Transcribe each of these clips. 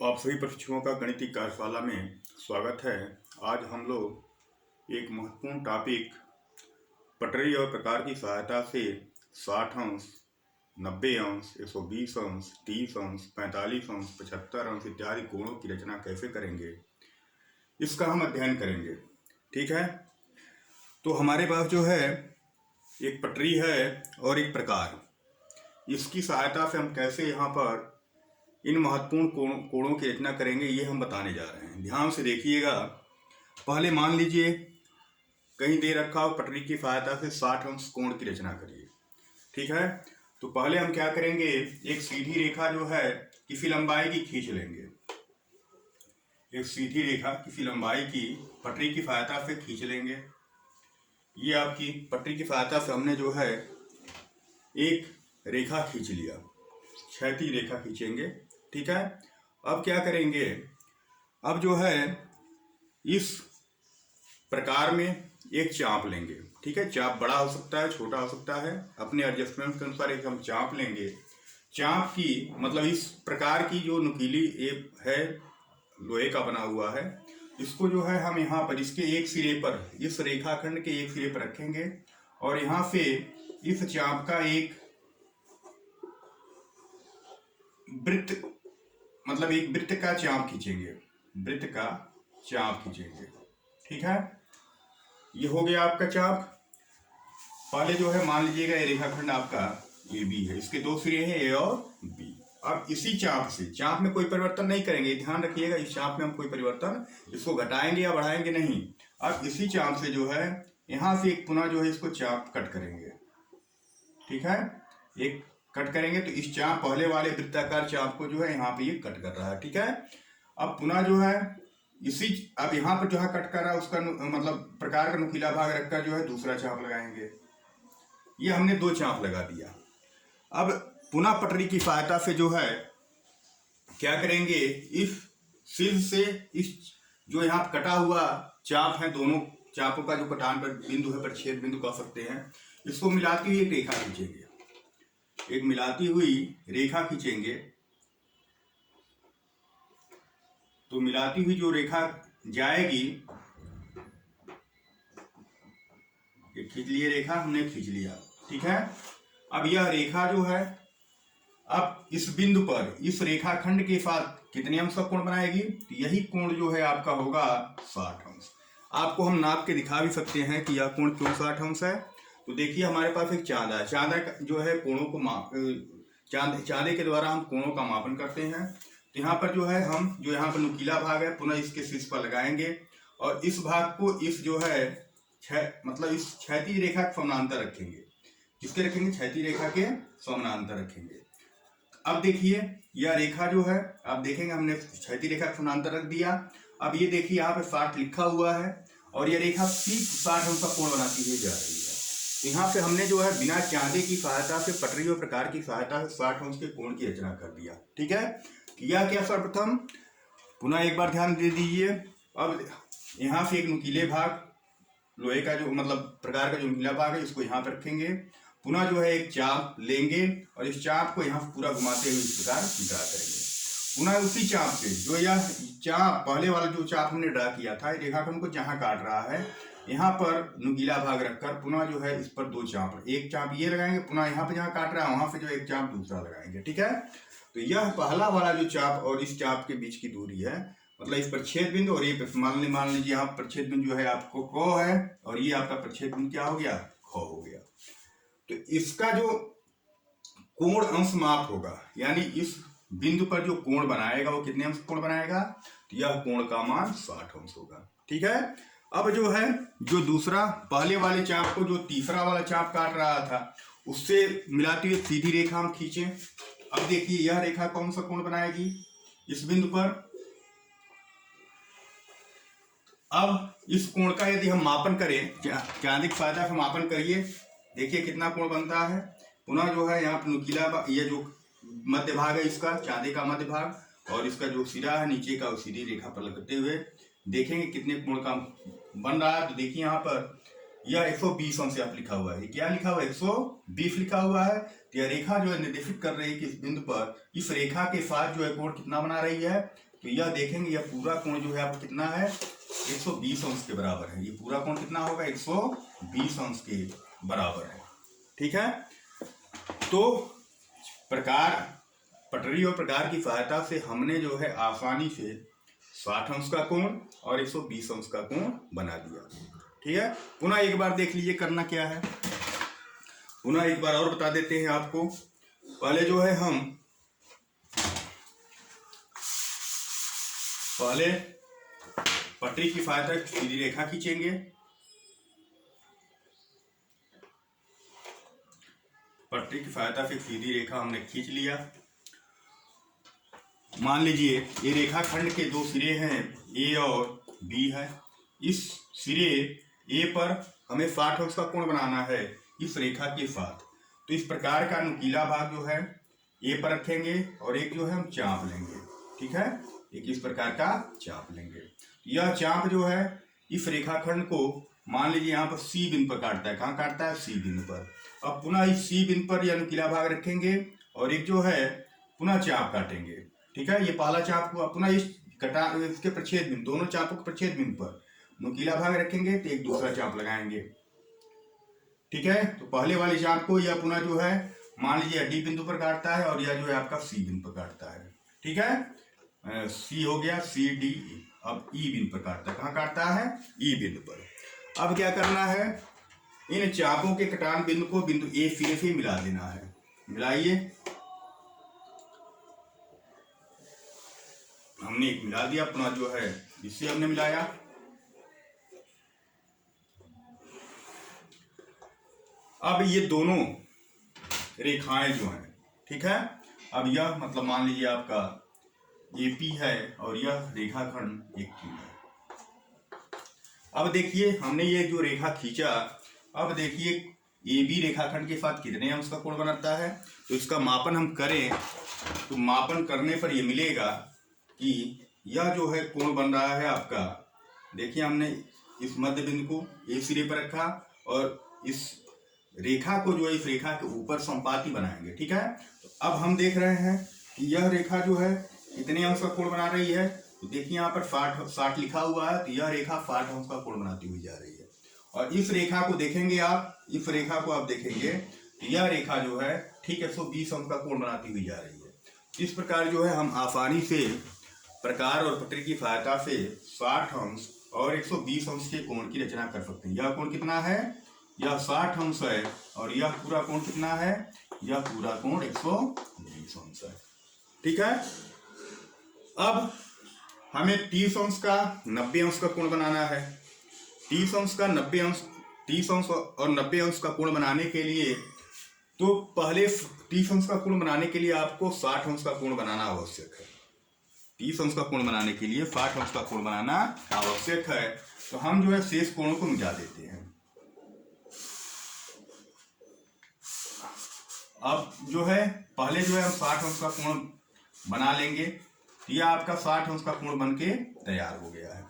आप सभी प्रशिक्षुओं का गणितीय कार्यशाला में स्वागत है। आज हम लोग एक महत्वपूर्ण टॉपिक पटरी और प्रकार की सहायता से 60 अंश, 90 अंश, 120 अंश, 30 अंश, 45 अंश, 75 अंश इत्यादि कोणों की रचना कैसे करेंगे, इसका हम अध्ययन करेंगे। ठीक है, तो हमारे पास जो है एक पटरी है और एक प्रकार, इसकी सहायता से हम कैसे यहाँ पर इन महत्वपूर्ण कोणों की रचना करेंगे ये हम बताने जा रहे हैं। ध्यान से देखिएगा। पहले मान लीजिए कहीं दे रखा हो पटरी की सहायता से 60 अंश कोण की रचना करिए। ठीक है, तो पहले हम क्या करेंगे, एक सीधी रेखा जो है किसी लंबाई की खींच लेंगे। एक सीधी रेखा किसी लंबाई की पटरी की सहायता से खींच लेंगे। ये आपकी पटरी की सहायता से हमने जो है एक रेखा खींच लिया, क्षैतिज रेखा खींचेंगे। ठीक है, अब क्या करेंगे, अब जो है इस प्रकार में एक चाप लेंगे। ठीक है, चाप बड़ा हो सकता है, छोटा हो सकता है, अपने एडजस्टमेंट के अनुसार एक हम चाप लेंगे। चाप की मतलब इस प्रकार की जो नुकीली एक है, लोहे का बना हुआ है, इसको जो है हम यहाँ पर इसके एक सिरे पर, इस रेखाखंड के एक सिरे पर रखेंगे और यहाँ से इस चाप का एक वृत्त मतलब एक वृत्त का चाप खींचेंगे, वृत्त का चाप खींचेंगे। ठीक है, ये हो गया आपका चाप। पहले जो है मान लीजिएगा ये रेखाखंड आपका ए बी है, इसके दो सिरे हैं ए और बी। अब इसी चाप से, चाप में कोई परिवर्तन नहीं करेंगे, ध्यान रखिएगा, इस चाप में हम कोई परिवर्तन, इसको घटाएंगे या बढ़ाएंगे नहीं। अब इसी चाप से जो है यहाँ से एक पुनः जो है इसको चाप कट करेंगे। ठीक है, एक कट करेंगे तो इस चाप, पहले वाले वृत्ताकार चाप को जो है यहाँ पे ये कट कर रहा है। ठीक है, अब पुनः जो है इसी, अब यहाँ पर जो है कट कर रहा है उसका मतलब प्रकार का नुकीला भाग रखकर जो है दूसरा चाप लगाएंगे। ये हमने दो चाप लगा दिया। अब पुनः पटरी की सहायता से जो है क्या करेंगे, इस शीर्ष से इस जो यहाँ कटा हुआ चाप है, दोनों चापों का जो कटान पर बिंदु है, प्रतिच्छेद बिंदु कह सकते हैं, इसको मिलाती हुई एक रेखा खींचेंगे। एक मिलाती हुई रेखा खींचेंगे। तो मिलाती हुई जो रेखा जाएगी, ये खींच लिए रेखा, हमने खींच लिया। ठीक है, अब यह रेखा जो है अब इस बिंदु पर इस रेखाखंड के साथ कितने अंश का कोण बनाएगी, तो यही कोण जो है आपका होगा 60 अंश। आपको हम नाप के दिखा भी सकते हैं कि यह कोण क्यों 60 अंश है। तो देखिए हमारे पास एक चांदा है, चांदा जो है कोणों को चांदे के द्वारा हम कोणों का मापन करते हैं। तो यहाँ पर जो है हम जो यहाँ पर नुकीला भाग है पुनः इसके शीर्ष पर लगाएंगे और इस भाग को इस जो है मतलब इस क्षैतिज रेखा के समानांतर रखेंगे। किसके रखेंगे, क्षैतिज रेखा के समानांतर रखेंगे। अब देखिए यह रेखा जो है, आप देखेंगे हमने क्षैतिज रेखा के समानांतर रख दिया। अब ये देखिए यहाँ पे 60 लिखा हुआ है और यह रेखा ठीक 60 अंश का कोण बनाती हुई जा रही है। यहाँ से हमने जो है बिना चांदे की सहायता से, पटरी और प्रकार की सहायता से 60 अंश के कोण की रचना कर दिया। ठीक है, किया क्या सर्वप्रथम, पुनः एक बार ध्यान दे दीजिए। अब यहाँ से एक नुकीले भाग, लोहे का जो मतलब प्रकार का जो नुकीला भाग है, इसको यहाँ पर रखेंगे। पुनः जो है एक चाप लेंगे और इस चाप को यहाँ पूरा घुमाते हुए इस प्रकार ड्रा करेंगे। पुनः उसी चाप से जो यह चाप, पहले वाला जो चाप हमने ड्रा किया था, रेखाखंड को जहाँ काट रहा है, यहाँ पर नुकीला भाग रखकर पुनः जो है इस पर दो चाप, एक चाप ये लगाएंगे, पुनः यहाँ पे जहाँ काट रहा है वहां से जो एक चाप दूसरा लगाएंगे। ठीक है, तो यह पहला वाला जो चाप और इस चाप के बीच की दूरी है, मतलब इस प्रतिच्छेद बिंदु और ये मान लीजिए यहाँ प्रतिच्छेद बिंदु जो है आपको क है और ये आपका प्रतिच्छेद बिंदु क्या हो गया, ख हो गया। तो इसका जो कोण अंश माप होगा, यानी इस बिंदु पर जो कोण बनाएगा वो कितने अंश कोण बनाएगा, तो यह कोण का मान 60 अंश होगा। ठीक है, अब जो है जो दूसरा, पहले वाले चाप को जो तीसरा वाला चाप काट रहा था उससे मिलाती हुई सीधी रेखा हम खींचे। अब देखिए यह रेखा कौन सा कोण बनाएगी इस बिंदु पर। अब इस कोण का यदि हम मापन करें, चांदी की सहायता से मापन करिए, देखिए कितना कोण बनता है। पुनः जो है यहाँ पर नुकीला, ये जो मध्य भाग है इसका, चांदी का मध्य भाग, और इसका जो सिरा है नीचे का, उस सीधी रेखा पर लगाते हुए देखेंगे कितने कोण का बन रहा है। तो देखिए यहाँ पर यह 120 अंश आप लिखा हुआ है, क्या लिखा हुआ है, 120 लिखा हुआ है। तो यह रेखा जो है निर्देशित कर रही है कि इस बिंदु पर इस रेखा के साथ जो है कोण कितना बना रही है, तो यह देखेंगे यह पूरा कोण जो है आपको कितना है 120 अंश के बराबर है। ये पूरा कोण कितना होगा 120 अंश के बराबर है। ठीक है, तो प्रकार पटरी और प्रकार की सहायता से हमने जो है आसानी से 60 अंश का कोण और 120 अंश का कोण बना दिया। ठीक है, पुनः एक बार देख लीजिए करना क्या है, पुनः एक बार और बता देते हैं आपको। पहले जो है हम पहले पटरी की सहायता से सीधी रेखा खींचेंगे। पटरी की सहायता से सीधी रेखा हमने खींच लिया। मान लीजिए ये रेखाखंड के दो सिरे हैं ए और बी है। इस सिरे ए पर हमें 60 अंश का कोण बनाना है इस रेखा के साथ। तो इस प्रकार का नुकीला भाग जो है ए पर रखेंगे और एक जो है हम चाप लेंगे। ठीक है, एक इस प्रकार का चाप लेंगे। यह चाप जो है इस रेखाखंड को मान लीजिए यहाँ पर सी बिंदु पर काटता है। कहाँ काटता है? सी बिंदु पर। अब पुनः इस सी बिंदु पर यह नुकीला भाग रखेंगे और एक जो है पुनः चाप काटेंगे। ठीक है, ये पहला चाप हुआ। पुनः इस इसके प्रच्छेद बिंदु, दोनों चापों के प्रच्छेद बिंदु पर नुकीला भाग रखेंगे तो एक दूसरा चाप लगाएंगे। ठीक है, तो पहले वाले चाप को यह पुनः जो है मान लीजिए डी बिंदु पर काटता है और यह जो है आपका सी बिंदु पर काटता है। ठीक है, सी हो गया, सी डी। अब ई बिंदु पर काटता है। कहाँ काटता है? ई बिंदु पर। अब क्या करना है, इन चापों के कटान बिंदु को बिंदु ए सिरे से मिला देना है। मिलाइए, हमने एक मिला दिया, पुनः जो है इससे हमने मिलाया। अब ये दोनों रेखाएं जो हैं, ठीक है, अब यह मतलब मान लीजिए आपका एपी है और यह रेखाखंड एक पी है। अब देखिए हमने ये जो रेखा खींचा, अब देखिए ए बी रेखाखंड के साथ कितने अंश का कोण बनाता है। तो इसका मापन हम करें तो मापन करने पर ये मिलेगा कि यह जो है कोण बन रहा है आपका, देखिए हमने इस मध्य बिंदु को ए सिरे पर रखा और इस रेखा को जो है इस रेखा के ऊपर संपाती बनाएंगे। ठीक है, तो अब हम देख रहे हैं कि यह रेखा जो है कितने अंश का कोण बना रही है। तो देखिए यहाँ पर 60 लिखा हुआ है, तो यह रेखा 60 अंश का कोण बनाती हुई जा रही है। और इस रेखा को देखेंगे आप, इस रेखा को आप देखेंगे तो यह रेखा जो है ठीक 120 अंश का कोण बनाती हुई जा रही है। इस प्रकार जो है हम आसानी से प्रकार और पटरी की सहायता से 60 अंश और 120 अंश के कोण की रचना कर सकते हैं। यह कोण कितना है? यह 60 अंश है और यह पूरा कोण कितना है? यह पूरा कोण 120 अंश है। ठीक है, अब हमें 30 अंश का 90 अंश का कोण बनाना है। 30 अंश का 90 अंश, 30 अंश और 90 अंश का कोण बनाने के लिए तो पहले 30 अंश का कोण बनाने के लिए आपको 60 अंश का कोण बनाना आवश्यक है। 30 अंश का कोण बनाने के लिए 60 अंश का कोण बनाना आवश्यक है। तो हम जो है शेष कोणों को मिटा देते हैं। अब जो है पहले जो है हम 60 अंश का कोण बना लेंगे। तो यह आपका 60 अंश का कोण बन के तैयार हो गया है।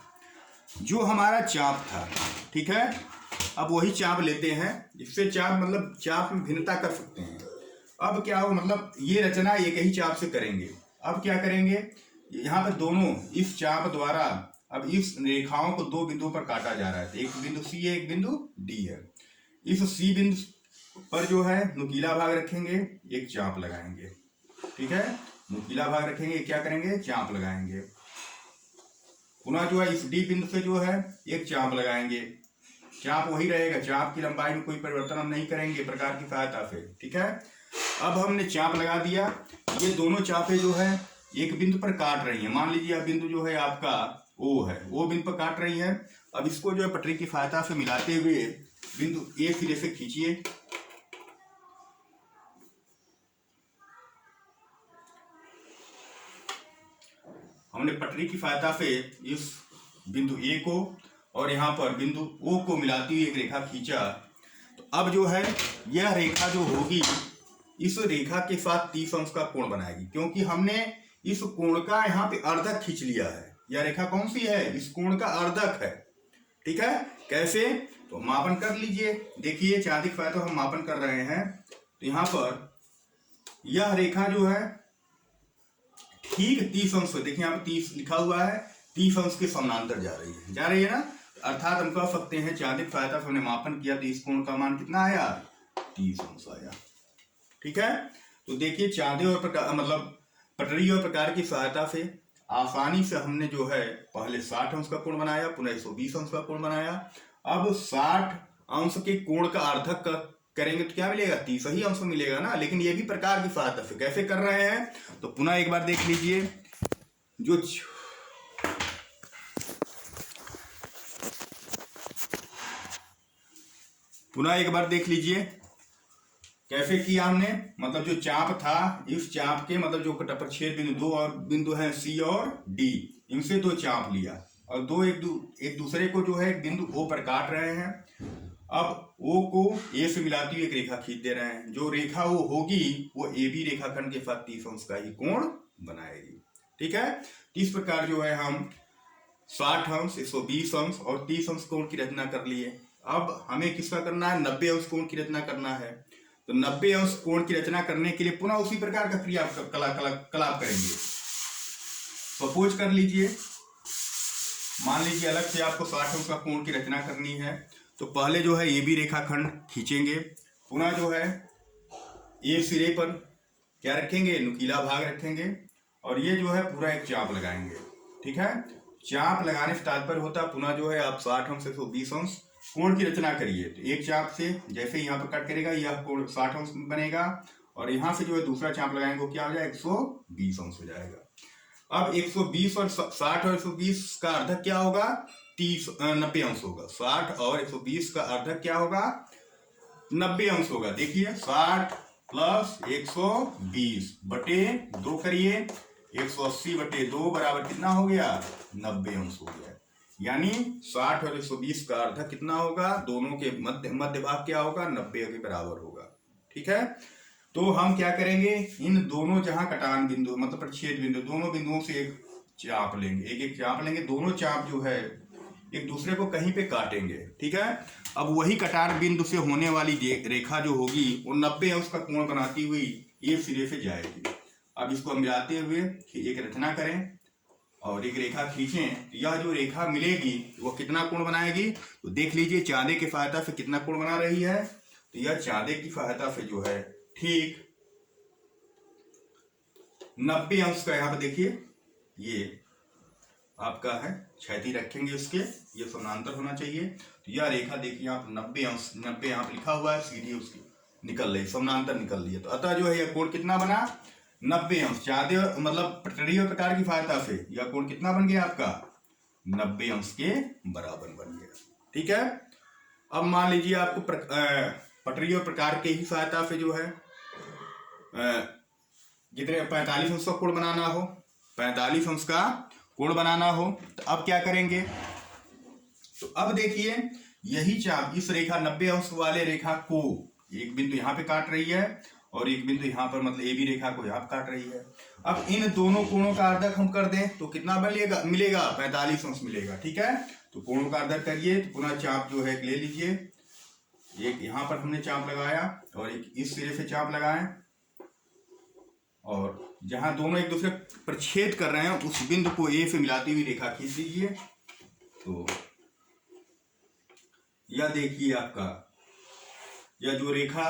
जो हमारा चाप था, ठीक है, अब वही चाप लेते हैं। इससे चाप मतलब चाप में भिन्नता कर सकते हैं। अब क्या हो, मतलब ये रचना एक ही चाप से करेंगे। अब क्या करेंगे, यहाँ पर दोनों इस चाप द्वारा अब इस रेखाओं को दो बिंदुओं पर काटा जा रहा है। एक बिंदु सी है, एक बिंदु डी है। इस सी बिंदु पर जो है नुकीला भाग रखेंगे, एक चाप लगाएंगे। ठीक है, नुकीला भाग रखेंगे, क्या करेंगे? चाप लगाएंगे। पुनः जो है इस डी बिंदु से जो है एक चाप लगाएंगे। चाप वही रहेगा, चाप की लंबाई में कोई परिवर्तन हम नहीं करेंगे प्रकार की सहायता से। ठीक है, अब हमने चाप लगा दिया। ये दोनों चापे जो है एक बिंदु पर काट रही है। मान लीजिए यह बिंदु जो है आपका ओ है, वो बिंदु पर काट रही है। अब इसको जो है पटरी की सहायता से मिलाते हुए बिंदु ए सिरे से खींचिए। हमने पटरी की सहायता से इस बिंदु ए को और यहाँ पर बिंदु ओ को मिलाती हुई एक रेखा खींचा। तो अब जो है यह रेखा जो होगी इस रेखा के साथ 30 अंश का कोण बनाएगी, क्योंकि हमने इस कोण का यहाँ पे अर्धक खींच लिया है। यह रेखा कौन सी है? इस कोण का अर्धक है। ठीक है, कैसे? तो मापन कर लीजिए। देखिए चांदी का तो हम मापन कर रहे हैं। तो यहाँ पर यह रेखा जो है ठीक 30 अंश, देखिए यहाँ पे 30 लिखा हुआ है, 30 अंश के समानांतर जा रही है ना। अर्थात हम कह सकते हैं चांदिक सहायता से हमने मापन किया तो इस कोण का मान कितना आया, 30 अंश आया। ठीक है, तो देखिए चांदे और प्रकार मतलब पटरी और प्रकार की सहायता से आसानी से हमने जो है पहले 60 अंश का कोण बनाया, पुनः 120 अंश का कोण बनाया। अब 60 अंश के कोण का अर्धक करेंगे तो क्या मिलेगा, 30 ही अंश मिलेगा ना। लेकिन ये भी प्रकार की सहायता से कैसे कर रहे हैं, तो पुनः एक बार देख लीजिए, जो पुनः एक बार देख लीजिए कैसे किया हमने। मतलब जो चाप था, इस चाप के मतलब जो प्रतिच्छेद बिंदु, दो और बिंदु हैं सी और डी, इनसे दो चाप लिया और दो एक दूसरे को जो है एक बिंदु ओ पर काट रहे हैं। अब ओ को ए से मिलाती हुई एक रेखा खींच दे रहे हैं। जो रेखा वो होगी वो ए बी रेखाखंड के साथ 30 अंश का ही कोण बनाएगी। ठीक है, इस प्रकार जो है हम 60 अंश, 120 अंश और 30 अंश कोण की रचना कर लिए। अब हमें किसका करना है, 90 अंश कोण की रचना करना है। तो 90 अंश कोण की रचना करने के लिए पुनः उसी प्रकार का क्रिया कलाप करेंगे। सपोज कर लीजिए, मान लीजिए अलग से आपको 60 अंश का कोण की रचना करनी है, तो पहले जो है ए बी रेखाखंड खींचेंगे, पुनः जो है ए सिरे पर क्या रखेंगे, नुकीला भाग रखेंगे और ये जो है पूरा एक चाप लगाएंगे। ठीक है, चाप लगाने से तात्पर्य होता है पुनः जो है आप 60 अंश से 120 अंश कोण की रचना करिए। तो एक चाप से जैसे यहाँ पर कट करेगा यह कोण 60 अंश बनेगा और यहाँ से जो है दूसरा चाप लगाएंगे वो क्या हो जाएगा, 120 अंश हो जाएगा। अब 120 और 60 और 120 का अर्धक क्या होगा, 90 अंश होगा। 60 और 120 का अर्धक क्या होगा, 90 अंश होगा। देखिए 60 प्लस 120 बटे 2 करिए, 180 बटे 2 बराबर कितना हो गया, 90 अंश हो गया। यानी 60 और 120 का अर्धक कितना होगा, दोनों के मध्य भाग क्या होगा, 90 के बराबर होगा। ठीक है, तो हम क्या करेंगे, इन दोनों जहां कटान बिंदु मतलब प्रतिच्छेद बिंदु, दोनों बिंदुओं से एक चाप लेंगे, एक चाप लेंगे। दोनों चाप जो है एक दूसरे को कहीं पे काटेंगे। ठीक है, अब वही कटान बिंदु से होने वाली रेखा जो होगी वो 90 अंश का कोण बनाती हुई एक सिरे से जाएगी। अब इसको मिलाते हुए एक रचना करें और एक रेखा खींचें। यह जो रेखा मिलेगी वो कितना कोण बनाएगी, तो देख लीजिए चांदे की सहायता से कितना कोण बना रही है। तो यह चांदे की सहायता से जो है ठीक 90 अंश का, यहाँ पे देखिए ये आपका है, क्षैतिज रखेंगे इसके, ये समानांतर होना चाहिए। तो यह रेखा देखिए आप 90 अंश, 90 यहाँ पे लिखा हुआ है, सीधी उसकी निकल रही, समानांतर निकल रही है। तो अतः जो है यह कोण कितना बना, 90 अंश। चांदे मतलब पटरी और प्रकार की सहायता से यह कोण कितना बन गया आपका, 90 अंश के बराबर बन गया। ठीक है, अब मान लीजिए आपको पटरी और प्रकार के ही सहायता से जो है जितने 45 अंश का कोण बनाना हो, 45 अंश का कोण बनाना हो, तो अब क्या करेंगे, तो अब देखिए यही चाप इस रेखा 90 अंश वाले रेखा को एक बिंदु यहाँ पे काट रही है और एक बिंदु यहाँ पर मतलब ए बी रेखा को यहाँ काट रही है। अब इन दोनों कोणों का अर्धक हम कर दें तो कितना मिलेगा 45 अंश मिलेगा। ठीक है, तो कोणों का अर्धक करिए, तो पुनः चाप जो है ले लीजिए, एक यहाँ पर हमने चाप लगाया और एक इस सिरे से चाप लगाएं और जहां दोनों एक दूसरे पर छेद कर रहे हैं उस बिंदु को ए से मिलाती हुई रेखा खींच दीजिए। तो यह देखिए आपका यह जो रेखा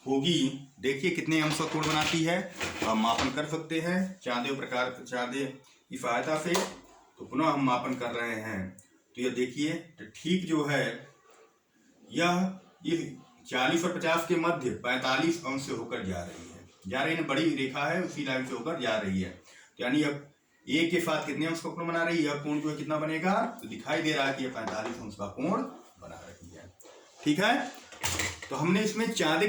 होगी, देखिए कितने अंश का कोण बनाती है, हम मापन कर सकते हैं चांदे की सहायता से। तो पुनः हम मापन कर रहे हैं, तो यह देखिए तो ठीक जो है यह 40 और 50 के मध्य 45 अंश से होकर जा रही है, बड़ी रेखा है उसी लाइन से होकर जा रही है। यानी अब ए के साथ कितने अंश का कोण बना रही है, यह कोण जो है कितना बनेगा, तो दिखाई दे रहा है कि यह 45 अंश का कोण बना रही है। ठीक है, तो हमने इसमें चांदे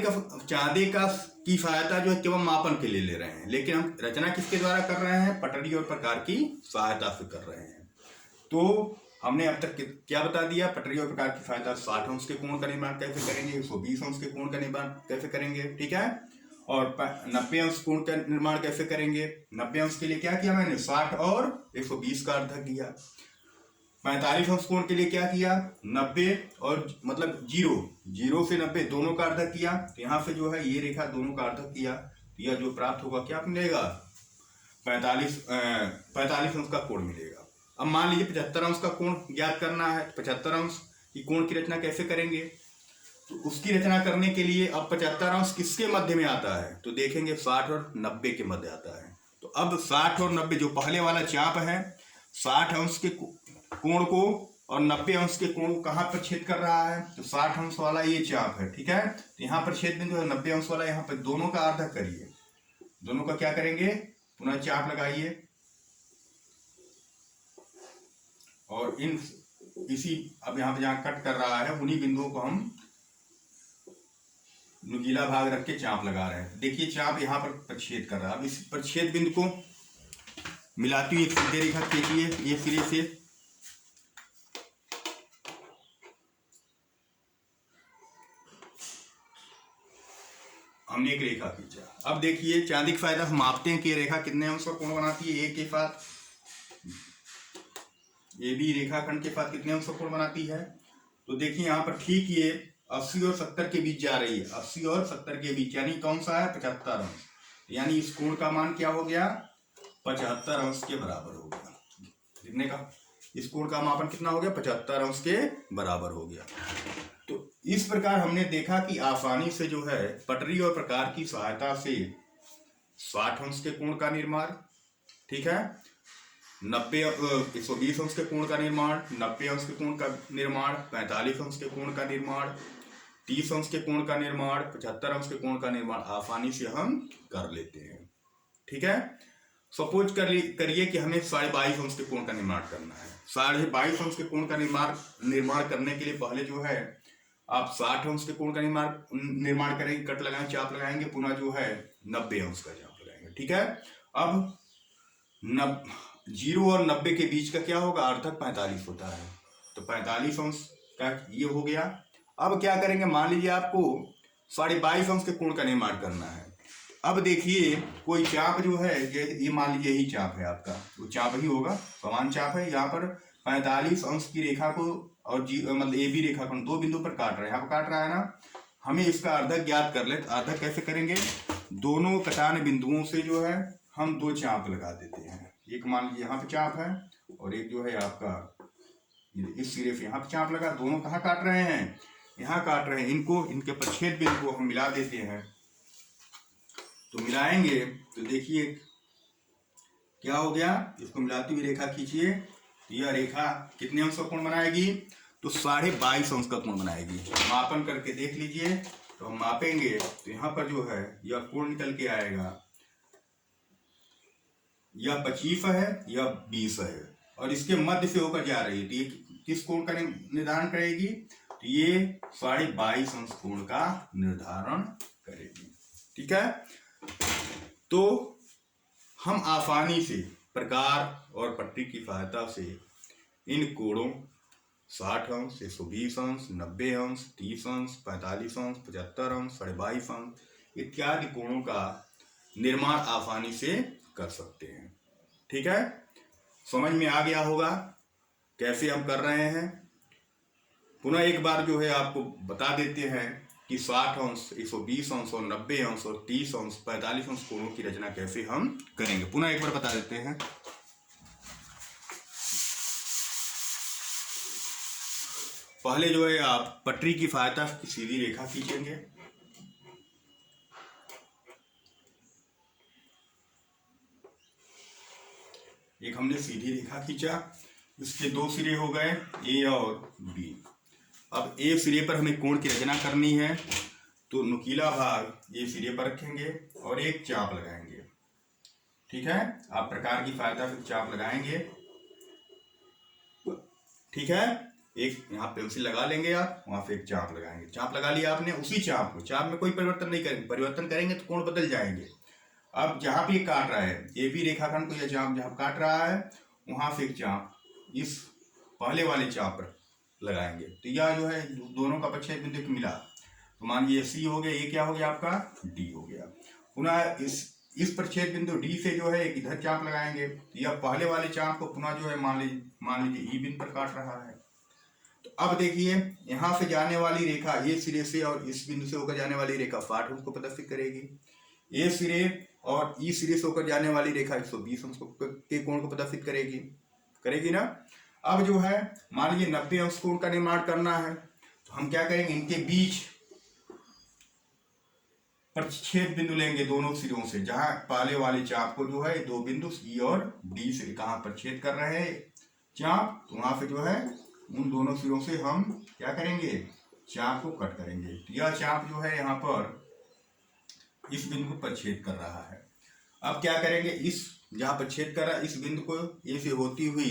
का की सहायता जो है केवल मापन के लिए ले रहे हैं, लेकिन हम रचना किसके द्वारा कर रहे हैं, पटरी और प्रकार की सहायता से कर रहे हैं। तो हमने अब तक क्या बता दिया, पटरी और प्रकार की सहायता 60 अंश के कोण का निर्माण कैसे करेंगे, 120 अंश के कोण का निर्माण कैसे करेंगे। ठीक है, और 90 अंश कोण का निर्माण कैसे करेंगे। 90 अंश के लिए क्या किया मैंने, 60 और 120 का अर्धक किया। 45 अंश कोण के लिए क्या किया, 90 और मतलब 0 से 90 दोनों का अर्धक किया। तो यहाँ से जो है ये रेखा दोनों का अर्धक किया, तो यह जो प्राप्त होगा क्या मिलेगा, 45 अंश का कोण मिलेगा। अब मान लीजिए 75 अंश का कोण ज्ञात करना है, 75 अंश की कोण की रचना कैसे करेंगे? तो उसकी रचना करने के लिए अब 75 अंश किसके मध्य में आता है? तो देखेंगे 60 और 90 के मध्य आता है। तो अब 60 और 90 जो पहले वाला चाप है 60 अंश के कोण को और 90 अंश के कोण को कहाँ पर छेद कर रहा है? तो 60 अंश वाला ये चाप है, ठीक है। तो यहाँ पर छेद बिंदु है 90 अंश वाला, यहाँ पर दोनों का आधा करिए, दोनों का क्या करेंगे? पुनः चाप लगाइए और इन इसी अब यहाँ पे जहाँ कट कर रहा है उन्हीं बिंदुओं को हम नुकीला भाग रख के चाप लगा रहे हैं। देखिए चाप यहाँ पर प्रछेद कर रहा है। अब इस प्रछेद बिंदु को मिलाती हुई एक सीधी रेखा खींचिए, ये सिरे से हमने एक रेखा खींचा। अब देखिए चांदी की फायदा हम मापते हैं कि ये रेखा कितने अंश का कोण बनाती है? ए के साथ ए बी रेखाखंड के साथ कितने अंश का कोण बनाती है? तो देखिए यहाँ पर ठीक ये 80 और 70 के बीच जा रही है, 80 और 70 के बीच, यानी कौन सा है? 75 अंश। यानी इस कोण का मान क्या हो गया? 75 अंश के बराबर हो गया। कितने का? इस कोण का मापन कितना हो गया? 75 अंश के बराबर हो गया। तो इस प्रकार हमने देखा कि आसानी से जो है पटरी और प्रकार की सहायता से 60 अंश के कोण का निर्माण, ठीक है, 120 अंश के कोण का निर्माण, 90 अंश के कोण का निर्माण, 45 अंश के कोण का निर्माण, 30 अंश के कोण का निर्माण, 75 अंश के कोण का निर्माण आसानी से हम कर लेते हैं, ठीक है। सपोज करिए कि हमें 22.5 अंश के कोण का निर्माण करना है। 22.5 अंश के कोण का निर्माण करने के लिए पहले जो है आप 60 अंश के कोण का निर्माण करेंगे, कट लगाएंगे, चाप लगाएंगे, पुनः जो है 90 अंश का चाप लगाएंगे, ठीक है। अब 0 और 90 के बीच का क्या होगा? अर्थक 45 होता है, तो 45 अंश का ये हो गया। अब क्या करेंगे? मान लीजिए आपको 22.5 अंश के कोण का निर्माण करना है। अब देखिए कोई चाप जो है ये मान लीजिए यही चाप है आपका, वो चाप ही होगा, समान चाप है। यहाँ पर 45 अंश की रेखा को और मतलब ए बी रेखा को दो बिंदु पर काट रहा है, यहाँ पर काट रहा है ना। हमें इसका अर्धक ज्ञात कर ले, तो अर्धक कैसे करेंगे? दोनों कटान बिंदुओं से जो है हम दो चाप लगा देते हैं। एक मान लीजिए यहाँ पे चाप है और एक जो है आपका इस सिरे से यहाँ पे चाप लगा। दोनों कहाँ काट रहे हैं? यहाँ काट रहे हैं। इनको इनके प्रच्छेद बिंदु को हम मिला देते हैं। तो मिलाएंगे तो देखिए क्या हो गया? इसको मिलाती हुई रेखा खींचिए, तो यह रेखा कितने अंश का कोण बनाएगी? तो 22.5 अंश का कोण बनाएगी। मापन करके देख लीजिए, तो हम मापेंगे तो यहाँ पर जो है यह कोण निकल के आएगा, यह 25 है, यह 20 है और इसके मध्य से होकर जा रही है। तो ये किस कोण का निर्धारण करेगी? तो ये 22.5 अंश कोण का निर्धारण करेगी, ठीक है। तो हम आसानी से प्रकार और पट्टी की सहायता से इन कोणों 60 अंश, 120 अंश, 90 अंश, 30 अंश, 45 अंश, 75 अंश, 22.5 अंश इत्यादि कोणों का निर्माण आसानी से कर सकते हैं, ठीक है। समझ में आ गया होगा कैसे हम कर रहे हैं। पुनः एक बार जो है आपको बता देते हैं कि 60 अंश, 120 अंश और 90 अंश और 30 अंश, 45 अंश कोणों की रचना कैसे हम करेंगे। पुनः एक बार बता देते हैं। पहले जो है आप पटरी की सहायता से सीधी रेखा खींचेंगे, एक हमने सीधी रेखा खींचा, इसके दो सिरे हो गए ए और बी। अब ए सिरे पर हमें कोण की रचना करनी है, तो नुकीला भाग ए सिरे पर रखेंगे और एक चाप लगाएंगे, ठीक है। आप प्रकार की सहायता से चाप लगाएंगे, ठीक है। एक यहाँ पेंसिल लगा लेंगे आप, वहां से एक चाप लगाएंगे। चाप लगा लिया आपने, उसी चाप को, चाप में कोई परिवर्तन नहीं करेंगे, परिवर्तन करेंगे तो कोण बदल जाएंगे। अब जहां भी काट रहा है ए बी रेखाखंड को, यह चाप जहां काट रहा है वहां से एक चाप इस पहले वाले चाप पर लगाएंगे। तो यह जो है दोनों का प्रच्छेद बिंदु मिला, तो मान लीजिए सी हो गया, ये क्या हो गया आपका? डी हो गया। पुनः इस प्रच्छेद बिंदु डी से जो है इधर चाप लगाएंगे, तो यह पहले वाले चाप को पुनः जो है मान लीजिए ई बिंदु पर काट रहा है। तो अब देखिए यहाँ से जाने वाली रेखा ए सिरे से और इस बिंदु से होकर जाने वाली रेखा 60 अंश को प्रदर्शित करेगी। ए सिरे और ई सिरे से होकर जाने वाली रेखा 120 अंश के कोण को प्रदर्शित करेगी ना। अब जो है मान लीजिए 90 अंश कोण का निर्माण करना है, तो हम क्या करेंगे, इनके बीच प्रतिच्छेद बिंदु लेंगे दोनों सिरों से, जहां पहले वाले चाप को जो है दो बिंदु सी और डी से कहां प्रतिच्छेद कर रहे हैं चाप, तो वहां पे जो है उन दोनों सिरों से हम क्या करेंगे, चाप को कट करेंगे। तो यह चाप जो है यहाँ पर इस बिंदु पर छेद कर रहा है। अब क्या करेंगे, इस जहां पर छेद कर रहा है इस बिंदु को ए से होती हुई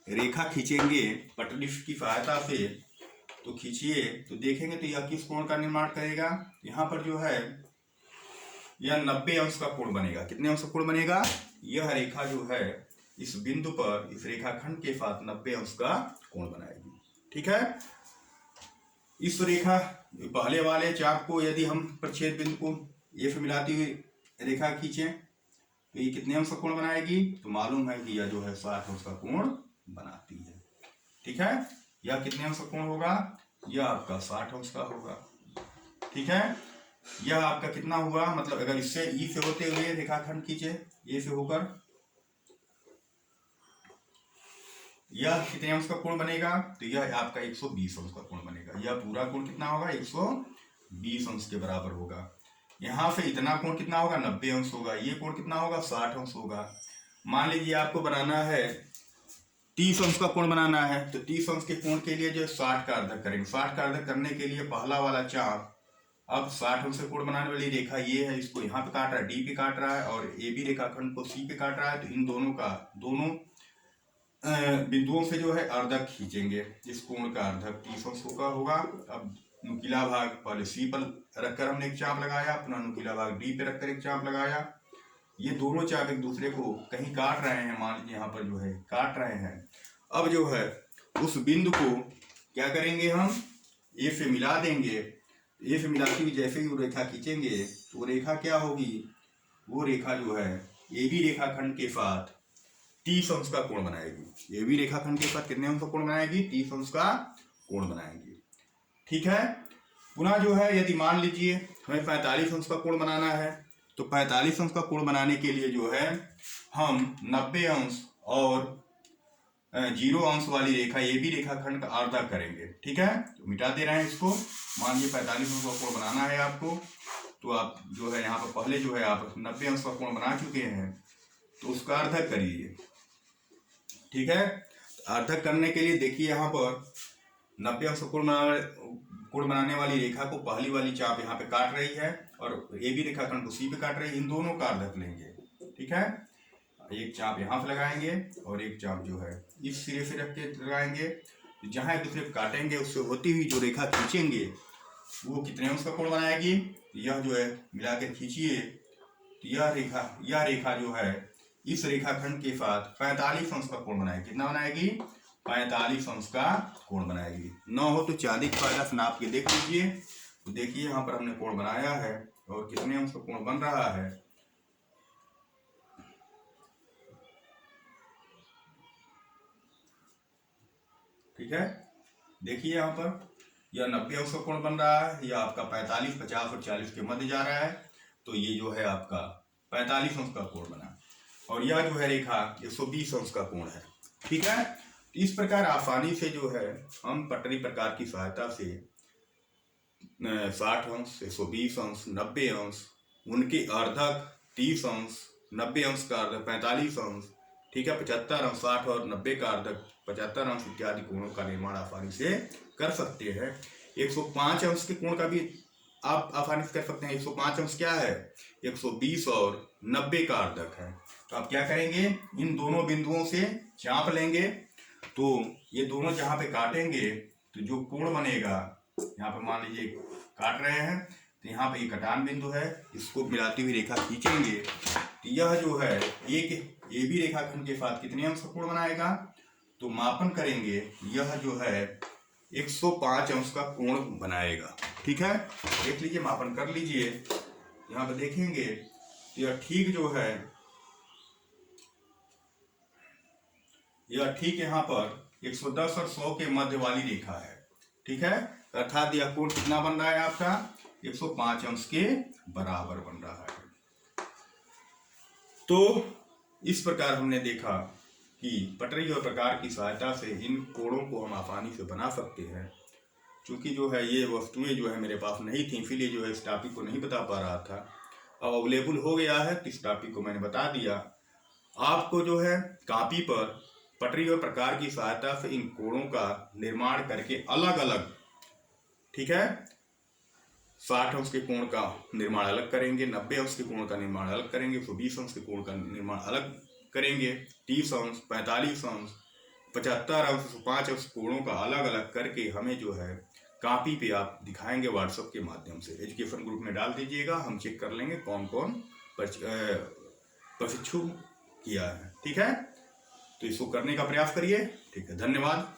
रेखा खींचेंगे पटरी की सहायता से। तो खींचिए तो देखेंगे तो यह किस कोण का निर्माण करेगा, यहाँ पर जो है यह 90 अंश का कोण बनेगा। कितने अंश का कोण बनेगा, यह रेखा जो है इस बिंदु पर इस रेखाखंड के साथ 90 अंश का कोण बनाएगी। ठीक है, इस रेखा पहले वाले चाप को यदि हम प्रतिच्छेद बिंदु को ए से मिलाती हुई रेखा खींचे तो ये कितने अंश का कोण बनाएगी, तो मालूम है कि यह जो है 60 अंश का कोण बनाती है। ठीक है, यह कितने अंश का कोण होगा, यह आपका 60 अंश का होगा। ठीक है, यह आपका कितना हुआ, मतलब अगर इससे ई से होते हुए रेखाखंड खींचे ए से होकर, यह कितने अंश का कोण बनेगा, तो यह आपका 120 अंश का कोण बनेगा। यह पूरा कोण कितना होगा, 120 अंश के बराबर होगा। यहाँ से इतना कोण कितना होगा, 90 अंश होगा। ये कोण कितना होगा, 60 अंश होगा। मान लीजिए आपको बनाना है 30 अंश का कोण बनाना है, तो 30 अंश के कोण के लिए जो 60 का अर्धक करेंगे। 60 का अर्धक करने के लिए पहला वाला चाप अब 60 अंश का कोण बनाने वाली रेखा ये है, इसको यहाँ पे काट रहा है, डी पे काट रहा है, और ए बी रेखाखंड को सी पे काट रहा है। तो इन दोनों बिंदुओं से जो है अर्धक खींचेंगे। इस कोण का अर्धक 30 अंश का होगा। अब नुकीला भाग पहले सी पर रखकर हमने एक चाप लगाया, अपना नुकीला भाग डी पे रखकर एक चाप लगाया। ये दोनों चाप एक दूसरे को कहीं काट रहे हैं, मान लीजिए यहाँ पर जो है काट रहे हैं। अब जो है उस बिंदु को क्या करेंगे, हम ए से मिला देंगे। ए से मिलाती हुई जैसे ही वो रेखा खींचेंगे तो वो रेखा क्या होगी, वो रेखा जो है ए बी रेखाखंड के साथ 30 अंश का कोण बनाएगी। ए बी रेखाखंड के साथ कितने अंश का कोण बनाएगी, 30 अंश का कोण बनाएगी। ठीक है, पुनः जो है यदि मान लीजिए हमें 45 अंश का कोण बनाना है, तो 45 अंश का कोण बनाने के लिए जो है हम 90 अंश और 0 अंश वाली रेखा ये भी रेखाखंड का अर्धा करेंगे। ठीक है, तो मिटा दे रहे हैं इसको। मान लीजिए 45 अंश का कोण बनाना है आपको, तो आप जो है यहाँ पर पहले जो है आप 90 अंश का कोण बना चुके हैं, तो उसका अर्धक करिए। ठीक है, अर्धक करने के लिए देखिए यहाँ पर 90 अंश कोण बनाने वाली रेखा को पहली वाली चाप यहाँ पे काट रही है और ए बी रेखाखंड को सी पे काट रही है। इन दोनों का अर्धक लेंगे। ठीक है, एक चाप यहाँ पे लगाएंगे और एक चाप जो है इस सिरे से रख के लगाएंगे। जहाँ एक दूसरे को काटेंगे उससे होती हुई जो रेखा खींचेंगे वो कितने अंश का कोण बनाएगी, यह जो है मिला के खींचिए तो यह रेखा जो है इस रेखाखंड के साथ 45 अंश का कोण बनाएगी। कितना बनाएगी, 45 अंश का कोण बनाएगी। न हो तो चालीस फायदा से नाप के देख लीजिए। तो देखिए यहाँ पर हमने कोण बनाया है और कितने अंश का कोण बन रहा है। ठीक है, देखिए यहाँ पर यह 90 अंश का कोण बन रहा है, यह आपका 45, 50 और 40 के मध्य जा रहा है। तो ये जो है आपका 45 अंश का कोण बना, और यह जो है रेखा 120 अंश का कोण है। ठीक है, इस प्रकार आसानी से जो है हम पटरी प्रकार की सहायता से 60 अंश, 120 अंश, 90 अंश, उनके अर्धक 30 अंश, 90 अंश का अर्धक 45 अंश, ठीक है, 75 अंश, 60 और 90 का अर्धक 75 अंश इत्यादि कोणों का निर्माण आसानी से कर सकते हैं। 105 अंश के कोण का भी आप आसानी से कर सकते हैं। 105 अंश क्या है, 120 और 90 का अर्धक है। तो आप क्या करेंगे, इन दोनों बिंदुओं से चाप लेंगे। तो ये दोनों जहाँ पे काटेंगे तो जो कोण बनेगा, यहाँ पे मान लीजिए काट रहे हैं तो यहाँ पे ये कटान बिंदु है, इसको मिलाती हुई रेखा खींचेंगे तो यह जो है एक ए बी रेखाखंड के साथ कितने अंश का कोण बनाएगा, तो मापन करेंगे यह जो है 105 अंश का कोण बनाएगा। ठीक है, देख लीजिए, मापन कर लीजिए। यहाँ पे देखेंगे तो यह ठीक जो है, यह ठीक यहाँ पर 110 और 100 के मध्य वाली रेखा है। ठीक है, अर्थात यह कोण कितना बन रहा है आपका, 105 अंश के बराबर बन रहा है। तो इस प्रकार हमने देखा कि पटरी और प्रकार की सहायता से इन कोणों को हम आसानी से बना सकते हैं। क्योंकि जो है ये वस्तुएं जो है मेरे पास नहीं थी, इसीलिए जो है इस टॉपिक को नहीं बता पा रहा था। अब अवेलेबल हो गया है तो इस टॉपिक को मैंने बता दिया। आपको जो है कॉपी पर पटरी और प्रकार की सहायता से इन कोणों का निर्माण करके अलग अलग, ठीक है, 60 अंश के कोण का निर्माण अलग करेंगे, 90 अंश के कोण का निर्माण अलग करेंगे, 120 अंश के कोण का निर्माण अलग करेंगे, 30 अंश, 45 अंश, 75 अंश, 105 अंश कोणों का अलग अलग करके हमें जो है कॉपी पे आप दिखाएंगे व्हाट्सएप के माध्यम से। एजुकेशन ग्रुप में डाल दीजिएगा, हम चेक कर लेंगे कौन कौन प्रशिक्षु किया है। ठीक है, तो इसको करने का प्रयास करिए। ठीक है, धन्यवाद।